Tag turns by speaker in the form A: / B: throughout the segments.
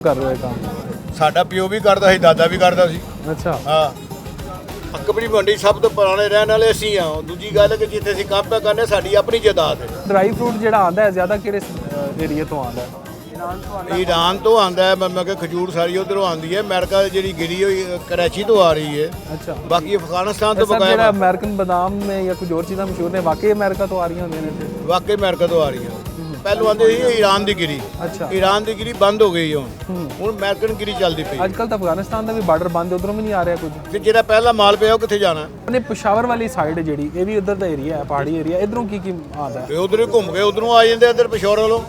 A: ਕਰ ਰਹੇ ਕੰਮ
B: ਸਾਡਾ ਪਿਓ ਵੀ ਕਰਦਾ ਸੀ, ਦਾਦਾ ਵੀ ਕਰਦਾ ਸੀ।
A: ਅੱਛਾ
B: ਹਾਂ, ਅਕਬਰੀ ਮੰਡੀ ਸਭ ਤੋਂ ਪੁਰਾਣੇ ਰਹਿਣ ਵਾਲੇ ਅਸੀਂ ਆ। ਦੂਜੀ ਗੱਲ ਕਿ ਜਿੱਥੇ ਅਸੀਂ ਕੰਮ ਪਾ ਕਰਨੇ ਸਾਡੀ ਆਪਣੀ ਜਾਇਦਾਦ ਹੈ।
A: ਡਰਾਈ ਫਰੂਟ ਜਿਹੜਾ ਆਂਦਾ ਹੈ ਜ਼ਿਆਦਾ ਕਿਹੜੇ ਏਰੀਆ ਤੋਂ ਆਂਦਾ ਹੈ?
B: ਈਰਾਨ ਤੋਂ ਆਂਦਾ ਹੈ, ਮੈਂ ਕਿ ਖਜੂਰ ਸਾਰੀ ਉਧਰੋਂ ਆਂਦੀ ਹੈ। ਅਮਰੀਕਾ ਦੀ ਜਿਹੜੀ ਗਿਰੀ ਹੋਈ ਕਰਾਚੀ ਤੋਂ ਆ ਰਹੀ ਹੈ।
A: ਅੱਛਾ,
B: ਬਾਕੀ ਅਫਗਾਨਿਸਤਾਨ ਤੋਂ
A: ਸਰ ਜਿਹੜਾ
B: ਬਕਾਇਆ
A: ਅਮਰੀਕਨ ਬਦਾਮ ਨੇ ਜਾਂ ਕੁਝ ਹੋਰ ਚੀਜ਼ਾਂ ਮਸ਼ਹੂਰ ਨੇ ਵਾਕਈ ਅਮਰੀਕਾ ਤੋਂ ਆ ਰਹੀਆਂ ਹੁੰਦੀਆਂ ਨੇ ਇੱਥੇ?
B: ਵਾਕਈ ਅਮਰੀਕਾ ਤੋਂ ਆ ਰਹੀਆਂ। ਪਹਿਲੋਂ ਆਂਦੇ ਸੀ ਈਰਾਨ ਦੀ ਗਿਰੀ।
A: ਅੱਛਾ,
B: ਈਰਾਨ ਦੀ ਗਿਰੀ ਬੰਦ ਹੋ ਗਈ ਹੁਣ ਅਮਰੀਕਨ ਗਿਰੀ ਚੱਲਦੀ ਪਈ।
A: ਅੱਜ ਕੱਲ ਤਾਂ ਅਫਗਾਨਿਸਤਾਨ ਦਾ ਵੀ ਬਾਰਡਰ ਬੰਦ, ਉਧਰੋਂ ਵੀ ਨਹੀਂ ਆ ਰਿਹਾ ਕੁਝ।
B: ਤੇ ਜਿਹੜਾ ਪਹਿਲਾ ਮਾਲ ਪਿਆ ਉਹ ਕਿੱਥੇ ਜਾਣਾ?
A: ਨੇ ਪਿਸ਼ਾਵਰ ਵਾਲੀ ਸਾਈਡ ਜਿਹੜੀ ਇਹ ਵੀ ਉਧਰ ਦਾ ਏਰੀਆ ਹੈ, ਪਹਾੜੀ ਏਰੀਆ, ਇਧਰੋਂ ਕੀ ਆਂਦਾ ਹੈ?
B: ਉਧਰ ਹੀ ਘੁੰਮ ਕੇ ਉਧਰੋਂ ਆ ਜਾਂਦੇ ਇੱਧਰ ਪਿਸ਼ੌਰ ਵੱਲੋਂ।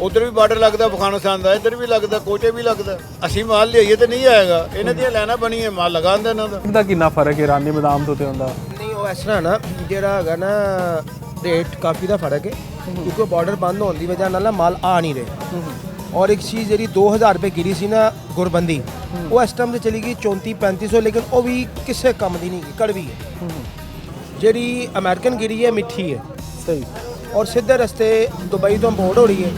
B: ਉਧਰ ਵੀ ਬਾਰਡਰ ਲੱਗਦਾ ਅਫਗਾਨਿਸਤਾਨ ਦਾ, ਇੱਧਰ ਵੀ ਲੱਗਦਾ, ਕੋਚੇ ਵੀ ਲੱਗਦਾ। ਅਸੀਂ ਮਾਲ ਲਿਆਈਏ ਤੇ ਨਹੀਂ ਆਏਗਾ, ਇਹਨਾਂ ਦੀਆਂ ਲੈਣਾ ਬਣੀਆਂ ਮਾਲ ਲਗਾਉਂਦੇ ਇਹਨਾਂ ਦਾ।
A: ਇਹਦਾ ਕਿੰਨਾ ਫਰਕ ਹੈ ਇਰਾਨੀ ਬਦਾਮ ਤੋਂ ਤੇ ਹੁੰਦਾ?
C: ਨਹੀਂ ਉਹ ਇਸ ਤਰ੍ਹਾਂ ਨਾ ਜਿਹੜਾ ਹੈਗਾ ਨਾ ਰੇਟ ਕਾਫੀ ਦਾ ਫਰਕ ਹੈ ਕਿਉਂਕਿ ਬਾਰਡਰ ਬੰਦ ਹੋਣ ਦੀ ਵਜ੍ਹਾ ਨਾਲ ਮਾਲ ਆ ਨਹੀਂ ਰਹੇ। ਔਰ ਇੱਕ ਚੀਜ਼ ਜਿਹੜੀ 2000 ਰੁਪਏ ਗਿਰੀ ਸੀ ਨਾ ਗੁਰਬੰਦੀ, ਉਹ ਇਸ ਟਾਈਮ ਤੇ ਚਲੀ ਗਈ 34-3500, ਲੇਕਿਨ ਉਹ ਵੀ ਕਿਸੇ ਕੰਮ ਦੀ ਨਹੀਂ ਗਈ, ਕੜਵੀ ਹੈ। ਜਿਹੜੀ ਅਮਰੀਕਨ ਗਿਰੀ ਹੈ ਮਿੱਠੀ ਹੈ
A: ਸਹੀ।
C: ਔਰ ਸਿੱਧੇ ਰਸਤੇ ਦੁਬਈ ਤੋਂ ਇੰਪੋਰਟ ਹੋ ਰਹੀ ਹੈ।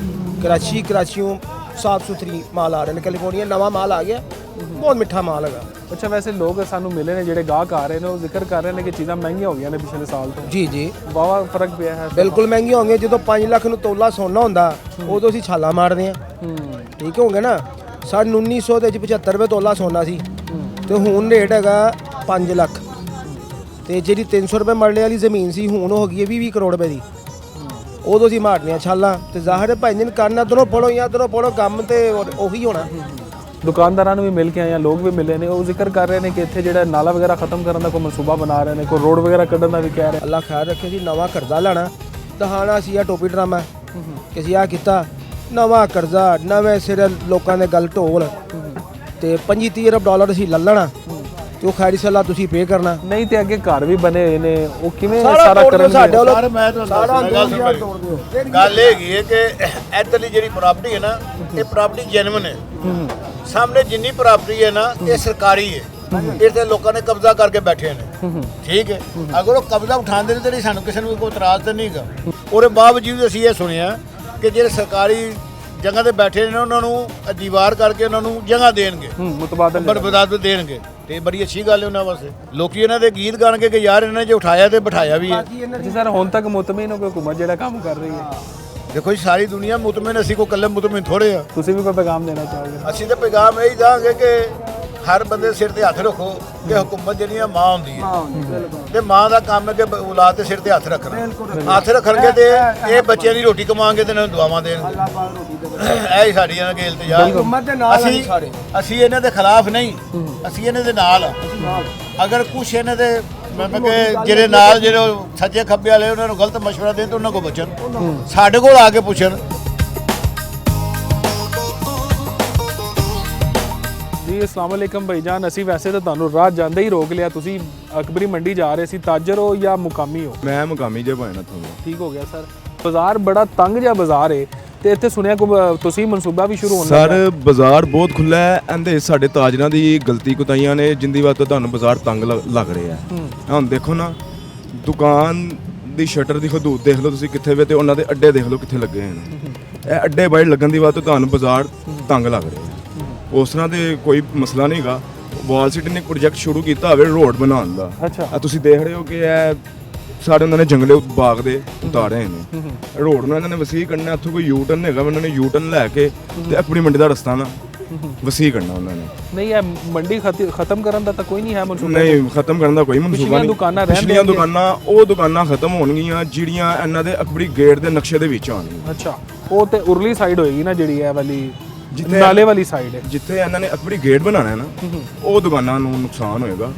C: ਕਰਾਚੀੋਂ ਸਾਫ ਸੁਥਰੀ ਮਾਲ ਆ ਰਹੇ ਨੇ। ਕੈਲੀਫੋਰਨੀਆ ਨਵਾਂ ਮਾਲ ਆ ਗਿਆ, ਬਹੁਤ ਮਿੱਠਾ ਮਾਲ ਹੈਗਾ।
A: ਅੱਛਾ, ਵੈਸੇ ਲੋਕ ਸਾਨੂੰ ਮਿਲੇ ਨੇ ਜਿਹੜੇ ਗਾਹਕ ਆ ਰਹੇ ਨੇ, ਉਹ ਜ਼ਿਕਰ ਕਰ ਰਹੇ ਨੇ ਕਿ ਚੀਜ਼ਾਂ ਮਹਿੰਗੀਆਂ ਹੋ ਗਈਆਂ ਨੇ ਪਿਛਲੇ ਸਾਲ ਤੋਂ।
C: ਜੀ ਜੀ,
A: ਵਾਵਾ ਫਰਕ ਪਿਆ ਹੈ।
C: ਬਿਲਕੁਲ ਮਹਿੰਗੀਆਂ ਹੋਣਗੀਆਂ। ਜਦੋਂ 5 ਲੱਖ ਨੂੰ ਤੋਲਾ ਸੋਨਾ ਹੁੰਦਾ ਉਦੋਂ ਅਸੀਂ ਛਾਲਾ ਮਾਰਦੇ ਹਾਂ। ਠੀਕ ਹੋਗੇ ਨਾ। ਸਾਢੇ 1900 ਦੇ ਵਿੱਚ 75 ਰੁਪਏ ਤੋਲਾ ਸੋਨਾ ਸੀ ਤੇ ਹੁਣ ਰੇਟ ਹੈਗਾ 5 ਲੱਖ। ਤੇ ਜਿਹੜੀ 300 ਰੁਪਏ ਮਰਲੇ ਵਾਲੀ ਜ਼ਮੀਨ ਸੀ ਹੁਣ ਹੋ ਗਈ ਹੈ 20 ਕਰੋੜ ਰੁਪਏ ਦੀ। ਉਦੋਂ ਅਸੀਂ ਮਾਰਦੇ ਹਾਂ ਛਾਲਾਂ। ਤੇ ਜ਼ਾਹਰ ਹੈ ਭਾਈ ਜੀ ਕਰਨਾ ਇੱਧਰੋਂ ਪੜੋ ਜਾਂ ਇੱਧਰੋਂ ਪੜੋ, ਕੰਮ ਤੇ ਉਹੀ ਹੋਣਾ।
A: ਦੁਕਾਨਦਾਰਾਂ ਨੂੰ ਵੀ ਮਿਲ ਕੇ ਆਏ ਆ, ਲੋਕ ਵੀ ਮਿਲੇ ਨੇ, ਉਹ ਜ਼ਿਕਰ ਕਰ ਰਹੇ ਨੇ ਕਿ ਇੱਥੇ ਜਿਹੜਾ ਨਾਲਾ ਵਗੈਰਾ ਖਤਮ ਕਰਨ ਦਾ ਕੋਈ ਮਨਸੂਬਾ ਬਣਾ ਰਹੇ ਨੇ, ਕੋਈ ਰੋਡ ਵਗੈਰਾ ਕੱਢਣ ਦਾ ਵੀ ਕਹਿ ਰਹੇ।
C: ਅੱਲਾ ਖੈਰ ਰੱਖੇ ਜੀ। ਨਵਾਂ ਕਰਜ਼ਾ ਲੈਣਾ ਦਹਾਣਾ ਸੀ ਆ ਟੋਪੀ ਡਰਾਮਾ ਕਿ ਅਸੀਂ ਆ ਕੀਤਾ ਨਵਾਂ ਕਰਜ਼ਾ, ਨਵੇਂ ਸਿਰੇ ਲੋਕਾਂ ਦੇ ਗੱਲ ਢੋਲ ਤੇ 25-30 ਅਰਬ ਡਾਲਰ ਅਸੀਂ ਲੈ ਲੈਣਾ ਤੇ ਉਹ ਖੈਰੀ ਸਲਾ ਤੁਸੀਂ ਪੇ ਕਰਨਾ।
A: ਨਹੀਂ ਤੇ ਅੱਗੇ ਘਰ ਵੀ ਬਣੇ ਹੋਏ ਨੇ, ਉਹ ਕਿਵੇਂ
C: ਸਾਰਾ
A: ਸਾਰਾ
C: ਕਰਨਗੇ ਸਾਡੇ ਵੱਲੋਂ।
B: ਯਾਰ ਮੈਂ ਤੁਹਾਨੂੰ ਗੱਲ ਇਹ ਹੈਗੀ ਹੈ ਕਿ ਇੱਧਰਲੀ ਜਿਹੜੀ ਪ੍ਰਾਪਰਟੀ ਹੈ ਨਾ, ਇਹ ਪ੍ਰਾਪਰਟੀ ਜੈਨੂਇਨ ਹੈ। ਸਾਹਮਣੇ ਜਿੰਨੀ ਪ੍ਰਾਪਰਟੀ ਹੈ ਨਾ ਇਹ ਸਰਕਾਰੀ ਹੈ। ਇਹ ਤੇ ਲੋਕਾਂ ਨੇ ਕਬਜ਼ਾ ਕਰਕੇ ਬੈਠੇ ਨੇ। ਠੀਕ ਹੈ, ਅਗਰ ਉਹ ਕਬਜ਼ਾ ਉਠਾਉਂਦੇ ਨੇ ਤੇ ਸਾਨੂੰ ਕਿਸੇ ਨੂੰ ਕੋਈ ਇਤਰਾਜ਼ ਤਾਂ ਨਹੀਂਗਾ। ਉਹਦੇ ਬਾਵਜੂਦ ਅਸੀਂ ਇਹ ਸੁਣਿਆ ਕਿ ਜਿਹੜੇ ਸਰਕਾਰੀ ਜਗ੍ਹਾ ਤੇ ਬੈਠੇ ਨੇ ਉਹਨਾਂ ਨੂੰ ਦੀਵਾਰ ਕਰਕੇ ਉਹਨਾਂ ਨੂੰ ਜਗ੍ਹਾ ਦੇਣਗੇ, ਮੁਤਬਾਦਲ ਦੇਣਗੇ। ਤੇ ਬੜੀ ਅੱਛੀ ਗੱਲ ਹੈ ਉਹਨਾਂ ਵਾਸਤੇ। ਲੋਕੀ ਇਹਨਾਂ ਦੇ ਗੀਤ ਗਾਣਗੇ ਕਿ ਯਾਰ ਇਹਨਾਂ ਨੇ ਜੇ ਉਠਾਇਆ ਤੇ ਬਿਠਾਇਆ ਵੀ ਹੈ।
A: ਜੀ ਸਰ, ਹੁਣ ਤੱਕ ਮੁਤਮਿਨ ਹੋ ਕਿ ਹੁਕੂਮਤ ਜਿਹੜਾ ਕੰਮ ਕਰ ਰਹੀ ਹੈ?
B: ਦੇਖੋ ਜੀ, ਸਾਰੀ ਦੁਨੀਆ ਮੁਤਮਿਨ, ਅਸੀਂ ਕੋਈ ਇਕੱਲੇ ਮੁਤਮਿਨ ਥੋੜੇ ਆ।
A: ਤੁਸੀਂ ਵੀ ਕੋਈ ਪੈਗਾਮ ਦੇਣਾ ਚਾਹੋਗੇ?
B: ਅਸੀਂ ਤਾਂ ਪੈਗਾਮ ਇਹ ਹੀ ਦਾਂਗੇ ਕਿ ਹਰ ਬੰਦੇ ਸਿਰ ਤੇ ਹੱਥ ਰੱਖੋ ਕਿ ਹੁਕੂਮਤ ਜਿਹੜੀ ਆ ਮਾਂ ਹੁੰਦੀ ਹੈ ਤੇ ਮਾਂ ਦਾ ਕੰਮ ਹੈ ਕਿ ਔਲਾਦ ਦੇ ਸਿਰ ਤੇ ਹੱਥ ਰੱਖਣਾ। ਹੱਥ ਰੱਖਣਗੇ ਤੇ ਇਹ ਬੱਚਿਆਂ ਦੀ ਰੋਟੀ ਕਮਾਵਾਂਗੇ ਤੇ ਇਹਨਾਂ ਨੂੰ ਦੁਆਵਾਂ ਦੇਣਗੇ। ਇਹ ਹੀ ਸਾਡੀ ਇਹਨਾਂ ਦੇ ਇਲਤਜਾਮ। ਅਸੀਂ ਇਹਨਾਂ ਦੇ ਖਿਲਾਫ ਨਹੀਂ, ਅਸੀਂ ਇਹਨਾਂ ਦੇ ਨਾਲ ਆ। ਅਗਰ ਕੁਛ ਇਹਨਾਂ ਦੇ ਜਿਹੜੇ ਨਾਲ ਜਿਹੜੇ ਸੱਜੇ ਖੱਬੇ ਵਾਲੇ ਉਹਨਾਂ ਨੂੰ ਗਲਤ ਮਸ਼ਵਰਾ ਦੇਣ ਤਾਂ ਉਹਨਾਂ ਕੋਲ ਬਚਣ, ਸਾਡੇ ਕੋਲ ਆ ਕੇ ਪੁੱਛਣ।
A: ਜੀ ਅਸਲਾਮ ਵਾਲੇਕਮ ਭਾਈਜਾਨ। ਅਸੀਂ ਵੈਸੇ ਤਾਂ ਤੁਹਾਨੂੰ ਰਾਹ ਜਾਂਦੇ ਹੀ ਰੋਕ ਲਿਆ। ਤੁਸੀਂ ਅਕਬਰੀ ਮੰਡੀ ਜਾ ਰਹੇ ਸੀ, ਤਾਜਰ ਹੋ ਜਾਂ ਮੁਕਾਮੀ ਹੋ?
D: ਮੈਂ ਮੁਕਾਮੀ ਜੇ ਭਾਣਾ ਤੁਹਾਨੂੰ।
A: ਠੀਕ ਹੋ ਗਿਆ ਸਰ। ਬਾਜ਼ਾਰ ਬੜਾ ਤੰਗ ਜਿਹਾ ਬਾਜ਼ਾਰ ਹੈ ਤੇ ਇੱਥੇ ਸੁਣਿਆ ਤੁਸੀਂ ਮਨਸੂਬਾ ਵੀ ਸ਼ੁਰੂ ਹੋਣਾ
D: ਸਰ। ਬਾਜ਼ਾਰ ਬਹੁਤ ਖੁੱਲਾ ਹੈ, ਇਹਦੇ ਸਾਡੇ ਤਾਜਰਾਂ ਦੀ ਗਲਤੀ ਕੁਤਾਈਆਂ ਨੇ ਜਿੰਦੀ ਵਾਰ ਤੋਂ ਤੁਹਾਨੂੰ ਬਾਜ਼ਾਰ ਤੰਗ ਲੱਗ ਰਿਹਾ ਹੈ। ਹੁਣ ਦੇਖੋ ਨਾ, ਦੁਕਾਨ ਦੀ ਸ਼ਟਰ ਦੀ ਹਦੂਦ ਦੇਖ ਲਓ ਤੁਸੀਂ ਕਿੱਥੇ ਵੇ, ਤੇ ਉਹਨਾਂ ਦੇ ਅੱਡੇ ਦੇਖ ਲਓ ਕਿੱਥੇ ਲੱਗੇ ਹਨ। ਇਹ ਅੱਡੇ ਬਾਈਟ ਲੱਗਣ ਦੀ ਬਾਅਦ ਤੋਂ ਤੁਹਾਨੂੰ ਬਾਜ਼ਾਰ ਤੰਗ ਲੱਗ ਰਿਹਾ ਹੈ। ਉਸ ਤਰ੍ਹਾਂ ਦੇ ਕੋਈ ਮਸਲਾ ਨਹੀਂ ਹੈਗਾ। ਵਾਲ ਸਿਟੀ ਨੇ ਪ੍ਰੋਜੈਕਟ ਸ਼ੁਰੂ ਕੀਤਾ ਹੋਵੇ ਰੋਡ ਬਣਾਉਣ ਦਾ।
A: ਅੱਛਾ,
D: ਤੁਸੀਂ ਦੇਖ ਰਹੇ ਹੋ ਕਿ ਇਹ ਸਾਡੇ ਉਹਨਾਂ ਨੇ ਜੰਗਲੇ ਬਾਗ ਦੇ ਉਤਾਰੇ ਨੇ। ਰੋਡ ਨੂੰ ਇਹਨਾਂ ਨੇ ਵਸੀਹ ਕਰਨਾ। ਇੱਥੋਂ ਕੋਈ ਯੂ ਟਰਨ ਹੈਗਾ, ਉਹਨਾਂ ਨੇ ਯੂ ਟਰਨ ਲੈ ਕੇ ਤੇ ਆਪਣੀ ਮੰਡੀ ਦਾ ਰਸਤਾ ਨਾ ਵਸੀਹ ਕਰਨਾ ਉਹਨਾਂ ਨੇ।
A: ਨਹੀਂ, ਇਹ ਮੰਡੀ ਖਤਮ ਕਰਨ ਦਾ ਤਾਂ ਕੋਈ ਨਹੀਂ ਹੈ ਮਨਸੂਬਾ?
D: ਨਹੀਂ, ਖਤਮ ਕਰਨ ਦਾ ਕੋਈ ਮਨਸੂਬਾ ਨਹੀਂ। ਪਿਛਲੀਆਂ ਦੁਕਾਨਾਂ ਉਹ ਦੁਕਾਨਾਂ ਖਤਮ ਹੋਣਗੀਆਂ ਜਿਹੜੀਆਂ ਇਹਨਾਂ ਦੇ ਅਕਬਰੀ ਗੇਟ ਦੇ ਨਕਸ਼ੇ ਦੇ ਵਿੱਚ ਆਉਣਗੀਆਂ।
A: ਅੱਛਾ, ਉਹ ਤੇ ਉਰਲੀ ਸਾਈਡ ਹੋਏਗੀ ਨਾ ਜਿਹੜੀ ਇਹ ਵਾਲੀ ਨਾਲੇ ਵਾਲੀ ਸਾਈਡ ਹੈ,
D: ਜਿੱਥੇ ਇਹਨਾਂ ਨੇ ਅਕਬਰੀ ਗੇਟ ਬਣਾਉਣਾ ਹੈ ਨਾ, ਉਹ ਦੁਕਾਨਾਂ ਨੂੰ ਨੁਕਸਾਨ ਹੋਏਗਾ।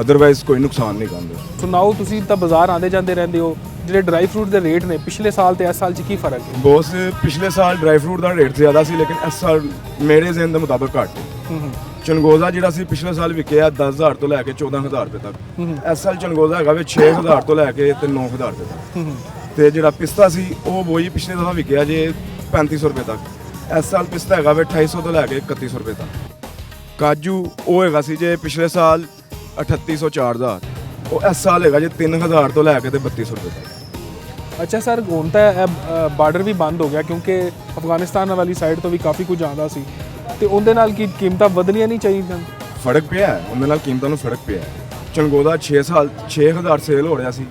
D: ਅਦਰਵਾਈਜ਼ ਕੋਈ ਨੁਕਸਾਨ ਨਹੀਂ ਕਰਦੇ।
A: ਸੁਣਾਓ, ਤੁਸੀਂ ਤਾਂ ਬਾਜ਼ਾਰ ਆਉਂਦੇ ਜਾਂਦੇ ਰਹਿੰਦੇ ਹੋ, ਜਿਹੜੇ ਡਰਾਈ ਫਰੂਟ ਦੇ ਰੇਟ ਨੇ ਪਿਛਲੇ ਸਾਲ ਤੇ ਇਸ ਸਾਲ 'ਚ ਕੀ ਫਰਕ ਹੈ?
D: ਬੋਸ, ਪਿਛਲੇ ਸਾਲ ਡਰਾਈ ਫਰੂਟ ਦਾ ਰੇਟ ਜ਼ਿਆਦਾ ਸੀ, ਲੇਕਿਨ ਇਸ ਸਾਲ ਮੇਰੇ ਜ਼ਿਹਨ ਦੇ ਮੁਤਾਬਕ ਘੱਟ ਹੈ। ਚਨਗੋਜ਼ਾ ਜਿਹੜਾ ਸੀ ਪਿਛਲੇ ਸਾਲ ਵਿਕਿਆ 10,000 ਤੋਂ ਲੈ ਕੇ 14,000 ਰੁਪਏ ਤੱਕ। ਇਸ ਸਾਲ ਚਨਗੋਜ਼ਾ ਹੈਗਾ ਵੀ 6,000 ਤੋਂ ਲੈ ਕੇ ਤੇ 9,000 ਰੁਪਏ ਤੱਕ। ਤੇ ਜਿਹੜਾ ਪਿਸਤਾ ਸੀ ਉਹ ਵਹੀ ਪਿਛਲੇ ਸਾਲ ਵਿਕਿਆ ਜੇ 3500 ਰੁਪਏ ਤੱਕ। ਇਸ ਸਾਲ ਪਿਸਤਾ ਹੈਗਾ ਵੇ 2800 ਤੋਂ ਲੈ ਕੇ 3100 ਰੁਪਏ ਤੱਕ। ਕਾਜੂ ਉਹ ਹੈਗਾ ਸੀ ਜੇ ਪਿਛਲੇ ਸਾਲ 3800 4000, ਉਹ ਇਸ ਸਾਲ ਹੈਗਾ ਜੇ 3000 ਤੋਂ ਲੈ ਕੇ ਤੇ 3200 ਰੁਪਏ ਤੱਕ।
A: ਅੱਛਾ ਸਰ, ਹੁਣ ਤਾਂ ਬਾਰਡਰ ਵੀ ਬੰਦ ਹੋ ਗਿਆ ਕਿਉਂਕਿ ਅਫਗਾਨਿਸਤਾਨ ਵਾਲੀ ਸਾਈਡ ਤੋਂ ਵੀ ਕਾਫੀ ਕੁਝ ਆਉਂਦਾ ਸੀ। ਤੇ ਉਹਦੇ ਨਾਲ ਕੀ ਕੀਮਤਾਂ ਵਧਣੀਆਂ ਨਹੀਂ ਚਾਹੀਦੀਆਂ?
D: ਫਰਕ ਪਿਆ ਹੈ, ਉਹਦੇ ਨਾਲ ਕੀਮਤਾਂ ਨੂੰ ਫਰਕ ਪਿਆ ਹੈ। ਚਨਗੋਦਾ 6000 ਸੇਲ ਹੋ ਰਿਹਾ ਸੀ,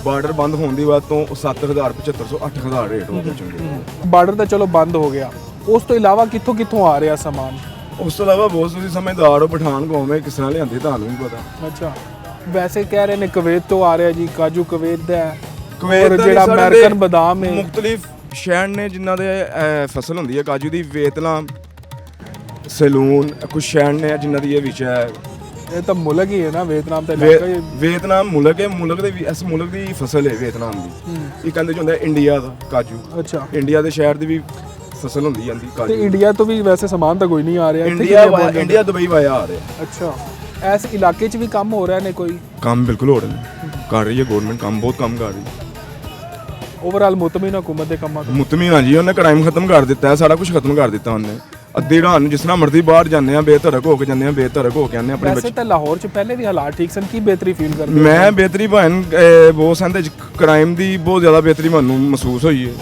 D: ਬਾਰਡਰ ਬੰਦ ਹੋਣ ਦੀ ਬਾਅਦ ਤੋਂ 7000 7500 8000 ਰੇਟ ਹੋ ਗਿਆ ਚਨਗੋਦਾ।
A: ਬਾਰਡਰ ਤਾਂ ਚਲੋ ਬੰਦ ਹੋ ਗਿਆ, ਉਸ ਤੋਂ ਇਲਾਵਾ ਕਿੱਥੋਂ ਕਿੱਥੋਂ ਆ ਰਿਹਾ ਸਮਾਨ?
D: ਉਸ ਤੋਂ ਇਲਾਵਾ ਬਹੁਤ ਤੁਸੀਂ ਸਮਝਦਾਰ ਹੋ, ਪਠਾਨਕੋਟ ਵਿੱਚ ਕਿਸ ਤਰ੍ਹਾਂ ਲਿਆਂਦੇ ਤੁਹਾਨੂੰ ਵੀ ਪਤਾ।
A: ਅੱਛਾ, ਵੈਸੇ ਕਹਿ ਰਹੇ ਨੇ ਕੁਵੈਤ ਤੋਂ ਆ ਰਿਹਾ ਜੀ, ਕਾਜੂ ਕੁਵੈਤ ਦਾ ਹੈ,
D: ਕੁਵੈਤ
A: ਔਰ
D: ਦਾ
A: ਜਿਹੜਾ
D: ਵੀ ਸਾਡੇ
A: ਅਮਰੀਕਨ ਬਦਾਮ ਹੈ।
D: ਮੁਖਤਲਿਫ ਸ਼ਹਿਰ ਨੇ ਜਿਨ੍ਹਾਂ ਦੇ ਫਸਲ ਹੁੰਦੀ ਹੈ ਕਾਜੂ ਦੀ, ਵੀਅਤਨਾਮ, ਸੈਲੂਨ, ਕੁਝ ਸ਼ਹਿਰ ਨੇ ਜਿਨ੍ਹਾਂ ਦੀ ਇਹ ਵਿੱਚ ਹੈ।
A: ਇਹ ਤਾਂ ਮੁਲਕ ਹੀ ਹੈ ਨਾ, ਵੀਅਤਨਾਮ ਦਾ ਇਲਾਕਾ ਹੀ।
D: ਵੀਅਤਨਾਮ ਮੁਲਕ ਹੈ, ਮੁਲਕ ਦੇ ਵੀ ਇਸ ਮੁਲਕ ਦੀ ਫਸਲ ਹੈ ਵੀਅਤਨਾਮ ਦੀ। ਇਹ ਕਹਿੰਦੇ ਹੁੰਦਾ ਇੰਡੀਆ ਦਾ ਕਾਜੂ,
A: ਅੱਛਾ,
D: ਇੰਡੀਆ ਦੇ ਸ਼ਹਿਰ ਦੀ ਵੀ ਫਸਲ ਹੁੰਦੀ ਜਾਂਦੀ
A: ਤੇ
D: ਕਾਜੂ।
A: ਇੰਡੀਆ ਤੋਂ ਵੀ ਵੈਸੇ ਸਮਾਨ ਤਾਂ ਕੋਈ ਨਹੀਂ ਆ ਰਿਹਾ ਇੱਥੇ?
D: ਇੰਡੀਆ ਦੁਬਈ ਵਾਇਆ ਆ ਰਿਹਾ।
A: ਅੱਛਾ, ਇਸ ਇਲਾਕੇ 'ਚ ਵੀ ਕੰਮ ਹੋ ਰਿਹਾ ਨੇ ਕੋਈ?
D: ਕੰਮ ਬਿਲਕੁਲ ਹੋ ਰਹੇ ਨੇ, ਕਰ ਰਹੀ ਹੈ ਗਵਰਨਮੈਂਟ, ਕੰਮ ਬਹੁਤ ਕੰਮ ਕਰ ਰਹੀ ਹੈ।
A: ਓਵਰਆਲ ਮੁਤਮਿਨ ਹਕੂਮਤ ਦੇ ਕੰਮਾਂ ਤੋਂ?
D: ਮੁਤਮਿਨ ਹਾਂ ਜੀ, ਉਹਨੇ ਕ੍ਰਾਈਮ ਖਤਮ ਕਰ ਦਿੱਤਾ ਹੈ, ਸਾਰਾ ਕੁਝ ਖਤਮ ਕਰ ਦਿੱਤਾ ਉਹਨੇ। ਅੱਧੀ ਰਾਤ ਨੂੰ ਜਿਸ ਤਰ੍ਹਾਂ ਮਰਜ਼ੀ ਬਾਹਰ ਜਾਂਦੇ ਆ, ਬੇਧੜਕ ਹੋ ਕੇ ਜਾਂਦੇ ਆ, ਬੇਧੜਕ ਹੋ ਕੇ ਆਉਂਦੇ ਆਪਣੇ
A: ਵੈਸੇ
D: ਬੱਚੇ।
A: ਤਾਂ ਲਾਹੌਰ 'ਚ ਪਹਿਲੇ ਵੀ ਹਾਲਾਤ ਠੀਕ ਸਨ, ਕੀ ਬਿਹਤਰੀ ਫੀਲ ਕਰਦੇ ਹੋ?
D: ਮੈਂ ਬਿਹਤਰੀ ਭਾਣ ਬਹੁਤ ਸੰਦੇ ਕ੍ਰਾਈਮ ਦੀ ਬਹੁਤ ਜ਼ਿਆਦਾ ਬਿਹਤਰੀ ਮੈਨੂੰ ਮਹਿਸੂਸ ਹੋਈ ਹੈ।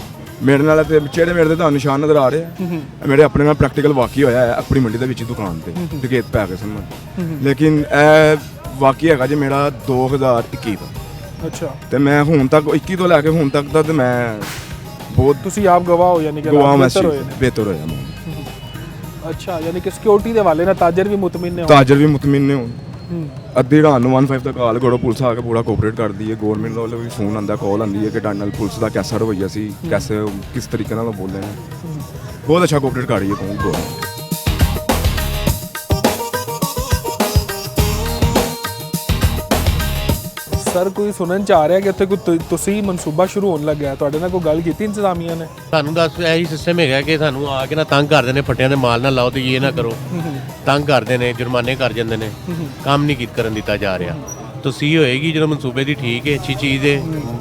D: ਮੇਰੇ ਨਾਲ ਤੇ ਜਿਹੜੇ ਮੇਰੇ ਤੇ ਤੁਹਾਨੂੰ ਨਿਸ਼ਾਨ ਨਜ਼ਰ ਆ ਰਹੇ ਆ, ਮੇਰੇ ਆਪਣੇ ਨਾਲ ਪ੍ਰੈਕਟੀਕਲ ਵਾਕਈ ਹੋਇਆ ਹੈ ਆਪਣੀ ਮੰਡੀ ਦੇ ਵਿੱਚ ਹੀ ਦੁਕਾਨ ਤੇ ਡਕੈਤ ਪੈ ਗਏ ਸਨ। ਲੇਕਿਨ ਇਹ ਵਾਕਈ ਹੈਗਾ ਜੀ ਮੇਰਾ 2021 ਦਾ।
A: ਅੱਛਾ,
D: ਤੇ ਮੈਂ ਹੁਣ ਤੱਕ 21 ਤੋਂ ਲੈ ਕੇ ਹੁਣ ਤੱਕ ਦਾ ਤੇ ਮੈਂ ਬਹੁਤ
A: ਤੁਸੀਂ ਆਪ ਗਵਾਹ ਹੋ, ਯਾਨੀ ਕਿ
D: ਗਵਾਹ
A: ਬਿਹਤਰ ਹੋਏ ਨੇ।
D: ਬਿਹਤਰ ਹੋਇਆ ਮੈਂ।
A: ਅੱਛਾ, ਯਾਨੀ ਕਿ ਸਿਕਿਉਰਿਟੀ ਦੇ ਹਵਾਲੇ ਨਾਲ ਤਾਜਰ ਵੀ ਮੁਤਮਿਨ ਨੇ?
D: ਤਾਜਰ ਵੀ ਮੁਤਮਿਨ ਨੇ ਹੁਣ। ਅੱਧੀ ਰਾਤ ਨੂੰ 15 ਦਾ ਕਾਲ ਕਰੋ, ਪੁਲਿਸ ਆ ਕੇ ਪੂਰਾ ਕੋਆਪਰੇਟ ਕਰਦੀ ਹੈ। ਗਵਰਨਮੈਂਟ ਵੱਲੋਂ ਵੀ ਫੋਨ ਆਉਂਦਾ, ਕਾਲ ਆਉਂਦੀ ਹੈ ਕਿ ਤੁਹਾਡੇ ਨਾਲ ਪੁਲਿਸ ਦਾ ਕੈਸਾ ਰਵੱਈਆ ਸੀ, ਕੈਸੇ ਕਿਸ ਤਰੀਕੇ ਨਾਲ ਉਹ ਬੋਲੇ ਨੇ। ਬਹੁਤ ਅੱਛਾ ਕੋਆਪਰੇਟ ਕਰ ਰਹੀ ਹੈ ਗਵਰਨਮੈਂਟ।
A: ਸਰ, ਕੋਈ ਸੁਣਨ ਚ ਆ ਰਿਹਾ ਕਿ ਉੱਥੇ ਕੋਈ ਤੁਸੀਂ ਮਨਸੂਬਾ ਸ਼ੁਰੂ ਹੋਣ ਲੱਗਿਆ, ਤੁਹਾਡੇ ਨਾਲ ਕੋਈ ਗੱਲ ਕੀਤੀ ਇੰਤਜ਼ਾਮੀਆਂ ਨੇ?
E: ਸਾਨੂੰ ਦੱਸ ਇਹੀ ਸਿਸਟਮ ਹੈਗਾ ਕਿ ਸਾਨੂੰ ਆ ਕੇ ਨਾ ਤੰਗ ਕਰਦੇ ਨੇ, ਫੱਟਿਆਂ ਦੇ ਮਾਲ ਨਾ ਲਾਓ ਤੇ ਇਹ ਨਾ ਕਰੋ, ਤੰਗ ਕਰਦੇ ਨੇ, ਜੁਰਮਾਨੇ ਕਰ ਜਾਂਦੇ ਨੇ, ਕੰਮ ਨਹੀਂ ਕਰਨ ਦਿੱਤਾ ਜਾ ਰਿਹਾ। ਤੁਸੀਂ ਹੋਏਗੀ ਜਦੋਂ ਮਨਸੂਬੇ ਦੀ ਠੀਕ ਹੈ, ਅੱਛੀ ਚੀਜ਼ ਹੈ,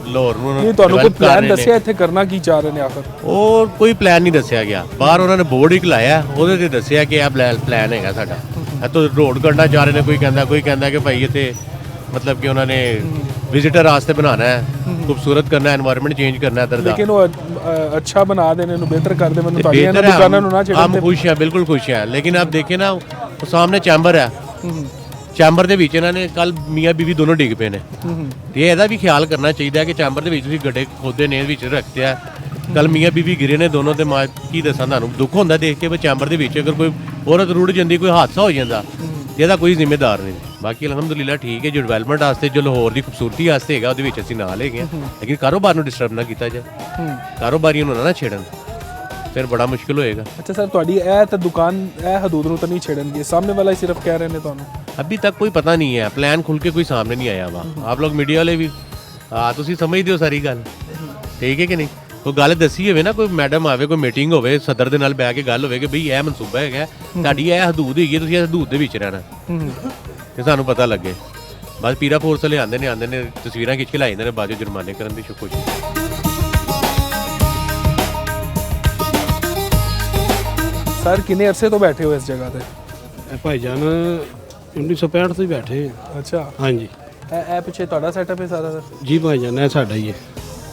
E: ਲਾਹੌਰ ਨੂੰ
A: ਨਹੀਂ, ਤੁਹਾਨੂੰ ਕੋਈ
E: develop ਕਰ
A: ਪਲਾਨ
E: ਰਹੇ ਨੇ।
A: ਦੱਸਿਆ ਇੱਥੇ ਕਰਨਾ ਕੀ ਚਾਹ ਰਹੇ ਨੇ ਆਖਰ?
E: ਉਹ ਕੋਈ ਪਲਾਨ ਨਹੀਂ ਦੱਸਿਆ ਗਿਆ, ਬਾਹਰ ਉਹਨਾਂ ਨੇ ਬੋਰਡ ਹੀ ਲਾਇਆ, ਉਹਦੇ ਤੇ ਦੱਸਿਆ ਕਿ ਇਹ ਪਲਾਨ ਹੈਗਾ ਸਾਡਾ, ਇੱਥੋਂ ਰੋਡ ਕਰਨਾ ਚਾਹ ਰਹੇ ਨੇ। ਕੋਈ ਕਹਿੰਦਾ ਕਿ ਭਾਈ ਇੱਥੇ ਮਤਲਬ ਕਿ ਉਹਨਾਂ ਨੇ ਵਿਜ਼ਿਟਰ ਵਾਸਤੇ ਬਣਾਉਣਾ ਹੈ, ਖੂਬਸੂਰਤ ਕਰਨਾ, এনवायरमेंट ਚੇਂਜ ਕਰਨਾ ਇੱਧਰ ਦਾ।
A: ਲੇਕਿਨ ਉਹ ਅੱਛਾ ਬਣਾ ਦੇਣੇ ਨੂੰ ਬਿਹਤਰ ਕਰਦੇ, ਮੈਨੂੰ ਤੁਹਾਡੀਆਂ
E: बेहतर है,
A: ਦੁਕਾਨਾਂ ਨੂੰ ਨਾ
E: हम खुश हैं, बिल्कुल खुश हैं। लेकिन आप देखें ना, वो सामने चैम्बर है, ਚੈਂਬਰ ਦੇ ਵਿੱਚ ਇਹਨਾਂ ਨੇ ਕੱਲ ਮੀਆਂ ਬੀਵੀ ਦੋਨੋਂ ਡਿੱਗ ਪਏ ਨੇ। ਤੇ ਇਹਦਾ ਵੀ ਖਿਆਲ ਕਰਨਾ ਚਾਹੀਦਾ ਕਿ ਚੈਂਬਰ ਦੇ ਵਿੱਚ ਤੁਸੀਂ ਗੱਡੇ ਖੋਦੇ ਨੇ ਵਿੱਚ ਰੱਖਦੇ ਆ, ਕੱਲ ਮੀਆਂ ਬੀਵੀ ਗਿਰੇ ਨੇ ਦੋਨੋਂ। ਤੇ ਮਾਂ ਕੀ ਦੱਸਾਂ ਤੁਹਾਨੂੰ, ਦੁੱਖ ਹੁੰਦਾ ਦੇਖ ਕੇ ਵੀ ਚੈਂਬਰ ਦੇ ਵਿੱਚ ਅਗਰ ਕੋਈ ਔਰਤ ਰੁੜ ਜਾਂਦੀ, ਕੋਈ ਹਾਦਸਾ ਹੋ ਜਾਂਦਾ, ਇਹਦਾ ਕੋਈ ਜ਼ਿੰਮੇਦਾਰ ਨਹੀਂ। ਬਾਕੀ ਅਲਹਮਦੁਲਿਲਾ ਠੀਕ ਹੈ, ਜੋ ਡਿਵੈਲਪਮੈਂਟ ਵਾਸਤੇ, ਜੋ ਲਾਹੌਰ ਦੀ ਖੂਬਸੂਰਤੀ ਵਾਸਤੇ ਹੈਗਾ, ਉਹਦੇ ਵਿੱਚ ਅਸੀਂ ਨਾਲ ਹੈਗੇ ਹਾਂ। ਲੇਕਿਨ ਕਾਰੋਬਾਰ ਨੂੰ ਡਿਸਟਰਬ ਨਾ ਕੀਤਾ ਜਾਏ, ਕਾਰੋਬਾਰੀਆਂ ਨੂੰ ਨਾ ਛੇੜਨ, ਫਿਰ ਬੜਾ ਮੁਸ਼ਕਿਲ ਹੋਏਗਾ।
A: ਅੱਛਾ ਸਰ, ਤੁਹਾਡੀ ਇਹ ਤਾਂ ਦੁਕਾਨ ਇਹ ਹਦੂਦ ਨੂੰ ਤਾਂ ਨਹੀਂ ਛੇੜਨਗੇ, ਸਾਹਮਣੇ ਵਾਲਾ ਹੀ ਸਿਰਫ ਕਹਿ ਰਹੇ ਨੇ ਤੁਹਾਨੂੰ?
E: अभी तक कोई पता नहीं है, प्लान खुल के कोई सामने नहीं आया हुआ। आप लोग मीडिया वाले भी तुसी समझदे हो सारी गल, ठीक है कि नहीं? कोई गल दसी होवे ना, कोई मैडम आवे, कोई मीटिंग होवे, सदर दे नाल बैठ के गल होवे कि भई यह मनसूबा है, तुहाडी यह हदूद हैगी, तुसी इस हदूद दे विच रहना, ते सानू पता लगे। बस पीरा फोर्स वाले आंदे ने तस्वीरां खिच के लाई जांदे ने, बाजू जुर्माने करन दी कोशिश।
A: सर, किन्ने अरसे तो बैठे हो इस जगह ते?
F: ਭਾਈਜਾਨ 1965 ਤੋਂ ਹੀ ਬੈਠੇ ਹਾਂ।
A: ਅੱਛਾ,
F: ਹਾਂਜੀ
A: ਇਹ ਪਿੱਛੇ ਤੁਹਾਡਾ ਸੈਟਅਪ ਹੈ ਸਾਰਾ ਸਰ?
F: ਜੀ ਭਾਈਜਾਨ, ਇਹ ਸਾਡਾ ਹੀ ਹੈ।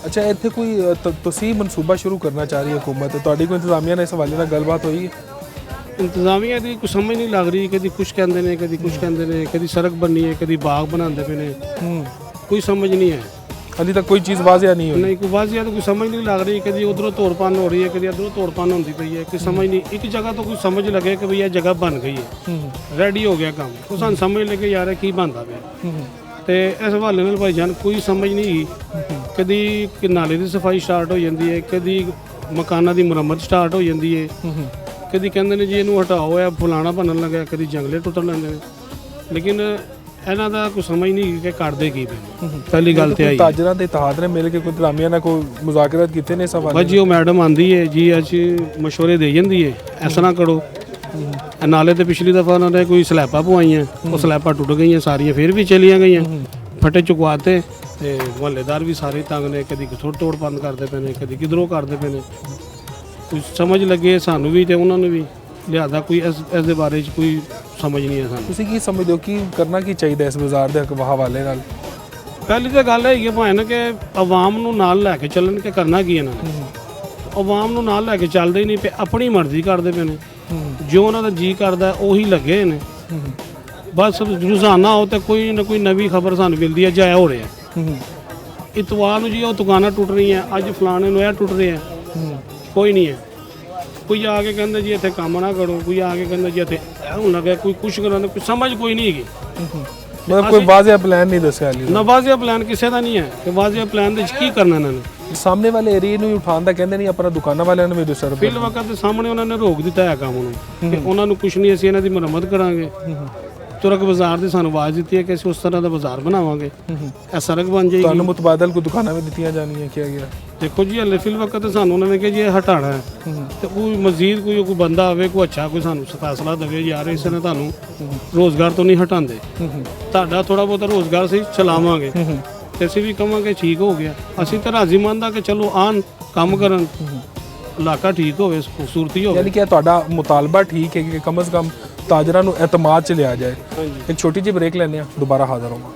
A: ਅੱਛਾ, ਇੱਥੇ ਕੋਈ ਤੁਸੀਂ ਮਨਸੂਬਾ ਸ਼ੁਰੂ ਕਰਨਾ ਚਾਹ ਰਹੀ ਹੈ ਹਕੂਮਤ, ਤੁਹਾਡੀ ਕੋਈ ਇੰਤਜ਼ਾਮੀਆ ਨਾਲ ਇਸ ਹਵਾਲੇ ਨਾਲ ਗੱਲਬਾਤ ਹੋਈ ਹੈ?
F: ਇੰਤਜ਼ਾਮੀਆ ਦੀ ਕੋਈ ਸਮਝ ਨਹੀਂ ਲੱਗ ਰਹੀ, ਕਦੀ ਕੁਛ ਕਹਿੰਦੇ ਨੇ, ਕਦੀ ਕੁਛ ਕਹਿੰਦੇ ਨੇ, ਕਦੀ ਸੜਕ ਬਣਨੀ ਹੈ, ਕਦੀ ਬਾਗ ਬਣਾਉਂਦੇ ਪਏ ਨੇ, ਕੋਈ ਸਮਝ ਨਹੀਂ ਹੈ।
A: ਹਾਲੇ ਤੱਕ ਕੋਈ ਚੀਜ਼ ਵਾਜ਼ਿਆ ਨਹੀਂ ਹੋਈ?
F: ਨਹੀਂ, ਕੋਈ ਵਾਜ਼ਿਆ ਤਾਂ ਕੋਈ ਸਮਝ ਨਹੀਂ ਲੱਗ ਰਹੀ, ਕਦੀ ਉਧਰੋਂ ਤੋੜਪੰਨ ਹੋ ਰਹੀ ਹੈ, ਕਦੀ ਇੱਧਰੋਂ ਤੋੜਪੰਨ ਹੁੰਦੀ ਪਈ ਹੈ, ਕੋਈ ਸਮਝ ਨਹੀਂ। ਇੱਕ ਜਗ੍ਹਾ ਤੋਂ ਕੋਈ ਸਮਝ ਲੱਗੇ ਕਿ ਵੀ ਇਹ ਜਗ੍ਹਾ ਬਣ ਗਈ ਹੈ, ਰੈਡੀ ਹੋ ਗਿਆ ਕੰਮ, ਉਹ ਸਾਨੂੰ ਸਮਝ ਲੱਗੇ ਯਾਰ ਇਹ ਕੀ ਬਣਦਾ ਪਿਆ। ਤੇ ਇਸ ਹਵਾਲੇ ਨਾਲ ਭਾਈਜਾਨ ਕੋਈ ਸਮਝ ਨਹੀਂ, ਕਦੀ ਨਾਲੇ ਦੀ ਸਫਾਈ ਸਟਾਰਟ ਹੋ ਜਾਂਦੀ ਹੈ, ਕਦੀ ਮਕਾਨਾਂ ਦੀ ਮੁਰੰਮਤ ਸਟਾਰਟ ਹੋ ਜਾਂਦੀ ਹੈ, ਕਦੀ ਕਹਿੰਦੇ ਨੇ ਜੀ ਇਹਨੂੰ ਹਟਾਓ, ਇਹ ਫਲਾਣਾ ਬਣਨ ਲੱਗਾ, ਕਦੀ ਜੰਗਲੇ ਟੁੱਟਣ ਲੈਂਦੇ ਨੇ। ਲੇਕਿਨ ਇਹਨਾਂ ਦਾ ਕੋਈ ਸਮਝ ਨਹੀਂ ਕਿ ਕਰਦੇ ਕੀ ਪਏ। ਪਹਿਲੀ ਗੱਲ ਤੇ ਆਈ
A: ਤਾਜਰਾਂ ਦੇ ਇਤਿਹਾਦ ਨੇ ਮਿਲ ਕੇ ਕੋਈ ਇੰਤਜ਼ਾਮੀਆ ਨਾਲ ਕੋਈ ਮੁਜ਼ਾਕਰਾਤ ਕੀਤੇ ਨੇ ਸਵਾਲ?
F: ਬਸ ਜੀ, ਉਹ ਮੈਡਮ ਆਂਦੀ ਹੈ ਜੀ, ਅੱਜ ਮਸ਼ਵਰੇ ਦੇ ਜਾਂਦੀ ਹੈ, ਐਸਾ ਨਾ ਕਰੋ। ਨਾਲੇ ਤੇ ਪਿਛਲੀ ਦਫਾ ਉਹਨਾਂ ਨੇ ਕੋਈ ਸਲੈਪਾਂ ਪਵਾਈਆਂ, ਉਹ ਸਲੈਪਾਂ ਟੁੱਟ ਗਈਆਂ ਸਾਰੀਆਂ, ਫਿਰ ਵੀ ਚਲੀਆਂ ਗਈਆਂ, ਫਟੇ ਚੁਕਵਾਤੇ। ਤੇ ਮੁਹੱਲੇਦਾਰ ਵੀ ਸਾਰੇ ਤੰਗ ਨੇ, ਕਦੀ ਕਿਥੋਂ ਤੋੜ ਬੰਦ ਕਰਦੇ ਪਏ ਨੇ, ਕਦੀ ਕਿਧਰੋਂ ਕਰਦੇ ਪਏ ਨੇ। ਕੁਝ ਸਮਝ ਲੱਗੇ ਸਾਨੂੰ ਵੀ ਤੇ ਉਹਨਾਂ ਨੂੰ ਵੀ, ਲਿਆਦਾ ਕੋਈ ਇਸ ਦੇ ਬਾਰੇ 'ਚ ਕੋਈ ਸਮਝ ਨਹੀਂ ਹੈ ਸਾਨੂੰ।
A: ਤੁਸੀਂ ਕੀ ਸਮਝਦੇ ਹੋ ਕਿ ਕਰਨਾ ਕੀ ਚਾਹੀਦਾ ਇਸ ਬਾਜ਼ਾਰ ਦੇ ਹਵਾਲੇ ਨਾਲ?
F: ਪਹਿਲੀ ਤਾਂ ਗੱਲ ਹੈਗੀ ਭਾਵੇਂ ਨਾ ਕਿ ਆਵਾਮ ਨੂੰ ਨਾਲ ਲੈ ਕੇ ਚੱਲਣ, ਕਿ ਕਰਨਾ ਕੀ ਇਹਨਾਂ ਨੇ। ਆਵਾਮ ਨੂੰ ਨਾਲ ਲੈ ਕੇ ਚੱਲਦੇ ਹੀ ਨਹੀਂ ਪਏ, ਆਪਣੀ ਮਰਜ਼ੀ ਕਰਦੇ ਪਏ ਨੇ। ਜੋ ਉਹਨਾਂ ਦਾ ਜੀ ਕਰਦਾ ਉਹੀ ਲੱਗੇ ਨੇ। ਬਸ ਰੋਜ਼ਾਨਾ ਉਹ ਤੇ ਕੋਈ ਨਾ ਕੋਈ ਨਵੀਂ ਖਬਰ ਸਾਨੂੰ ਮਿਲਦੀ ਹੈ, ਜਾਇਆ ਹੋ ਰਿਹਾ। ਇਤਵਾਰ ਨੂੰ ਜੀ ਉਹ ਦੁਕਾਨਾਂ ਟੁੱਟ ਰਹੀਆਂ, ਅੱਜ ਫਲਾਣੇ ਨੂੰ ਇਹ ਟੁੱਟ ਰਿਹਾ, ਕੋਈ ਨਹੀਂ ਹੈ। ਕੋਈ ਆ ਕੇ ਕਹਿੰਦਾ ਜੀ ਇੱਥੇ ਕੰਮ ਨਾ ਕਰੋ, ਕੋਈ ਆ ਕੇ ਕਹਿੰਦਾ ਜੀ ਇੱਥੇ ਇਹ ਹੋਣ ਲੱਗਾ, ਕੋਈ ਕੁਛ ਕਰਾਂਦਾ, ਕੋਈ ਸਮਝ ਕੋਈ ਨਹੀਂ ਹੈਗੀ।
A: ਮਤਲਬ ਕੋਈ ਵਾਜ਼ਿਆ ਪਲਾਨ ਨਹੀਂ ਦੱਸਿਆ ਹਾਲੇ।
F: ਨਾ ਵਾਜ਼ਿਆ ਪਲਾਨ ਕਿਸੇ ਦਾ ਨਹੀਂ ਹੈ ਕਿ ਵਾਜ਼ਿਆ ਪਲਾਨ ਦੇ ਵਿੱਚ ਕੀ ਕਰਨਾ ਇਹਨਾਂ ਨੇ।
A: ਸਾਹਮਣੇ ਵਾਲੇ ਏਰੀਏ ਨੂੰ ਹੀ ਉਠਾਉਣ ਦਾ ਕਹਿੰਦੇ ਨਹੀਂ, ਆਪਣਾ ਦੁਕਾਨਾਂ ਵਾਲਿਆਂ ਨੂੰ ਵੀ ਡਿਸਟਰਬ।
F: ਫਿਲ ਵਕਤ ਦੇ ਸਾਹਮਣੇ ਉਹਨਾਂ ਨੇ ਰੋਕ ਦਿੱਤਾ ਹੈ ਕੰਮ ਨੂੰ ਕਿ ਉਹਨਾਂ ਨੂੰ ਕੁਛ ਨਹੀਂ, ਅਸੀਂ ਇਹਨਾਂ ਦੀ ਮੁਰੰਮਤ ਕਰਾਂਗੇ। ਤੁਰਕ ਬਾਜ਼ਾਰ ਦੀ ਸਾਨੂੰ ਆਵਾਜ਼ ਦਿੱਤੀ ਹੈ ਕਿ ਅਸੀਂ ਉਸ ਤਰ੍ਹਾਂ ਦਾ ਬਾਜ਼ਾਰ ਬਣਾਵਾਂਗੇ, ਇਹ ਸੜਕ ਬਣ ਜਾਏਗੀ।
A: ਤੁਹਾਨੂੰ ਮੁਤਬਾਦਲ ਕੋਈ ਦੁਕਾਨਾਂ ਵੀ ਦਿੱਤੀਆਂ ਜਾਣੀਆਂ, ਕਿਹਾ ਗਿਆ।
F: ਦੇਖੋ ਜੀ ਹਲੇ ਫਿਲ ਵਕਤ ਸਾਨੂੰ ਉਹਨਾਂ ਨੇ ਕਿਹਾ ਜੀ ਇਹ ਹਟਾਣਾ ਹੈ, ਤੇ ਕੋਈ ਮਜ਼ੀਦ ਕੋਈ ਬੰਦਾ ਆਵੇ, ਕੋਈ ਅੱਛਾ ਕੋਈ ਸਾਨੂੰ ਫੈਸਲਾ ਦੇਵੇ ਯਾਰ ਇਸ ਨੇ ਤੁਹਾਨੂੰ ਰੋਜ਼ਗਾਰ ਤੋਂ ਨਹੀਂ ਹਟਾਉਂਦੇ, ਤੁਹਾਡਾ ਥੋੜਾ ਬਹੁਤਾ ਰੋਜ਼ਗਾਰ ਸੀ ਚਲਾਵਾਂਗੇ, ਤੇ ਅਸੀਂ ਵੀ ਕਵਾਂਗੇ ਠੀਕ ਹੋ ਗਿਆ। ਅਸੀਂ ਤਾਂ ਰਾਜ਼ੀਮੰਦ ਆ ਕਿ ਚਲੋ ਆਣ ਕੰਮ ਕਰਨ, ਇਲਾਕਾ ਠੀਕ ਹੋਵੇ, ਖੂਬਸੂਰਤੀ ਹੋਵੇ।
A: ਯਾਨੀ ਕਿ ਤੁਹਾਡਾ ਮੁਤਾਲਬਾ ਠੀਕ ਹੈ ਕਿ ਕਮ ਸੇ ਕਮ ਤਾਜਰਾਂ ਨੂੰ ਇਤਮਾਦ ਚ ਲਿਆ ਜਾਏ। ਇੱਕ ਛੋਟੀ ਜਿਹੀ ਬ੍ਰੇਕ ਲੈਂਦੇ ਆ, ਦੁਬਾਰਾ ਹਾਜ਼ਰ ਹੋਵਾਂਗੇ।